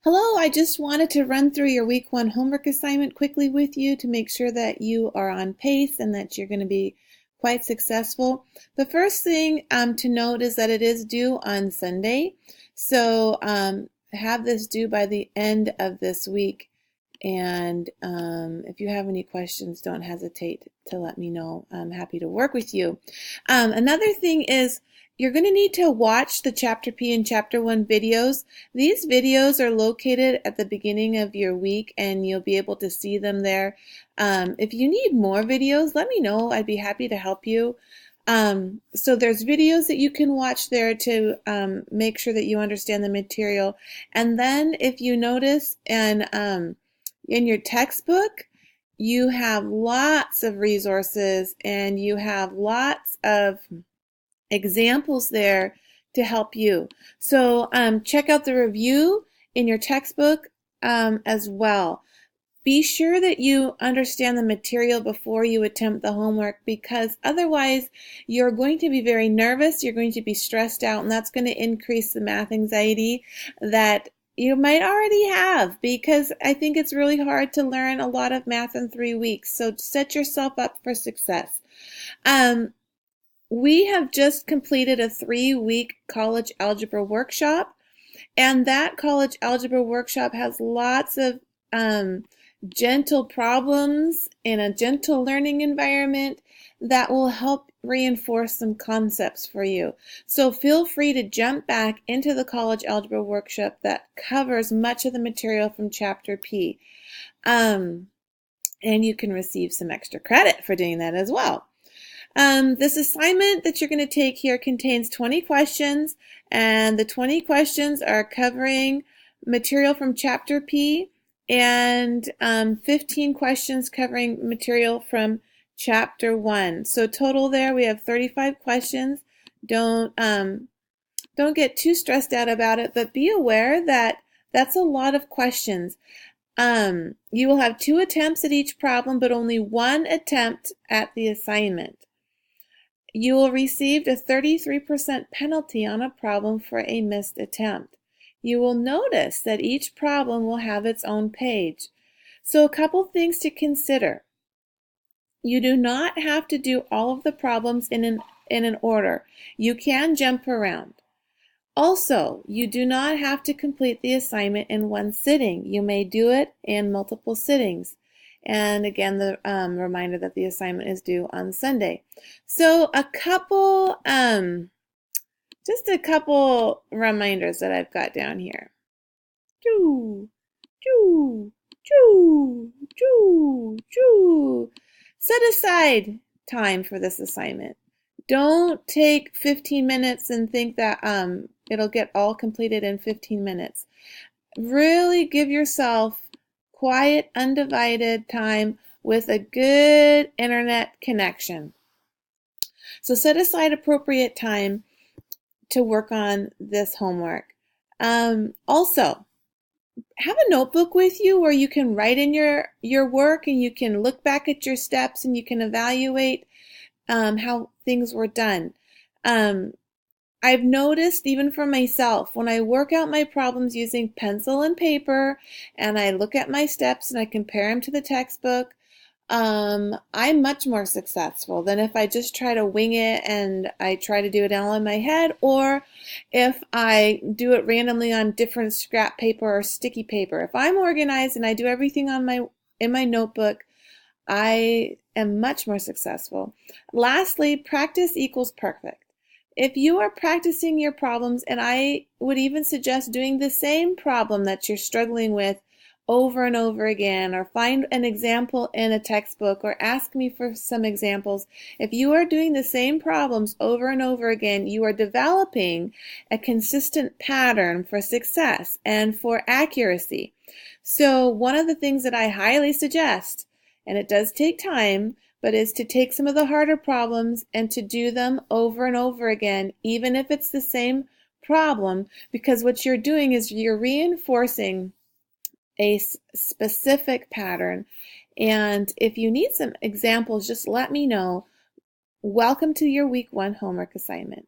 Hello, I just wanted to run through your week one homework assignment quickly with you to make sure that you are on pace and that you're going to be quite successful. The first thing to note is that it is due on Sunday. So have this due by the end of this week. And if you have any questions, don't hesitate to let me know. I'm happy to work with you. Another thing is you're going to need to watch the Chapter P and Chapter 1 videos. These videos are located at the beginning of your week and you'll be able to see them there. If you need more videos, let me know. I'd be happy to help you. So there's videos that you can watch there to make sure that you understand the material. And then if you notice in your textbook, you have lots of resources and you have lots of examples there to help you. So check out the review in your textbook as well. Be sure that you understand the material before you attempt the homework, because otherwise you're going to be very nervous, you're going to be stressed out, and that's going to increase the math anxiety that you might already have, because I think it's really hard to learn a lot of math in 3 weeks. So set yourself up for success. We have just completed a 3-week college algebra workshop, and that college algebra workshop has lots of gentle problems in a gentle learning environment that will help reinforce some concepts for you. So feel free to jump back into the college algebra workshop that covers much of the material from Chapter P. And you can receive some extra credit for doing that as well. This assignment that you're going to take here contains 20 questions, and the 20 questions are covering material from Chapter P and 15 questions covering material from Chapter 1. So total there we have 35 questions. Don't get too stressed out about it, but be aware that that's a lot of questions. You will have 2 attempts at each problem, but only 1 attempt at the assignment. You will receive a 33% penalty on a problem for a missed attempt. You will notice that each problem will have its own page. So a couple things to consider. You do not have to do all of the problems in an order. You can jump around. Also, you do not have to complete the assignment in one sitting. You may do it in multiple sittings. And again, the reminder that the assignment is due on Sunday. So just a couple reminders that I've got down here. Choo, choo, choo, choo, choo. Set aside time for this assignment. Don't take 15 minutes and think that it'll get all completed in 15 minutes. Really give yourself quiet, undivided time with a good internet connection. So set aside appropriate time to work on this homework. Also, have a notebook with you where you can write in your work and you can look back at your steps and you can evaluate how things were done. I've noticed even for myself, when I work out my problems using pencil and paper and I look at my steps and I compare them to the textbook, I'm much more successful than if I just try to wing it and I try to do it all in my head, or if I do it randomly on different scrap paper or sticky paper. If I'm organized and I do everything in my notebook, I am much more successful. Lastly, practice equals perfect. If you are practicing your problems, and I would even suggest doing the same problem that you're struggling with over and over again, or find an example in a textbook, or ask me for some examples. If you are doing the same problems over and over again, you are developing a consistent pattern for success and for accuracy. So one of the things that I highly suggest, and it does take time, but is to take some of the harder problems and to do them over and over again, even if it's the same problem, because what you're doing is you're reinforcing a specific pattern. And if you need some examples, just let me know. Welcome to your week 1 homework assignment.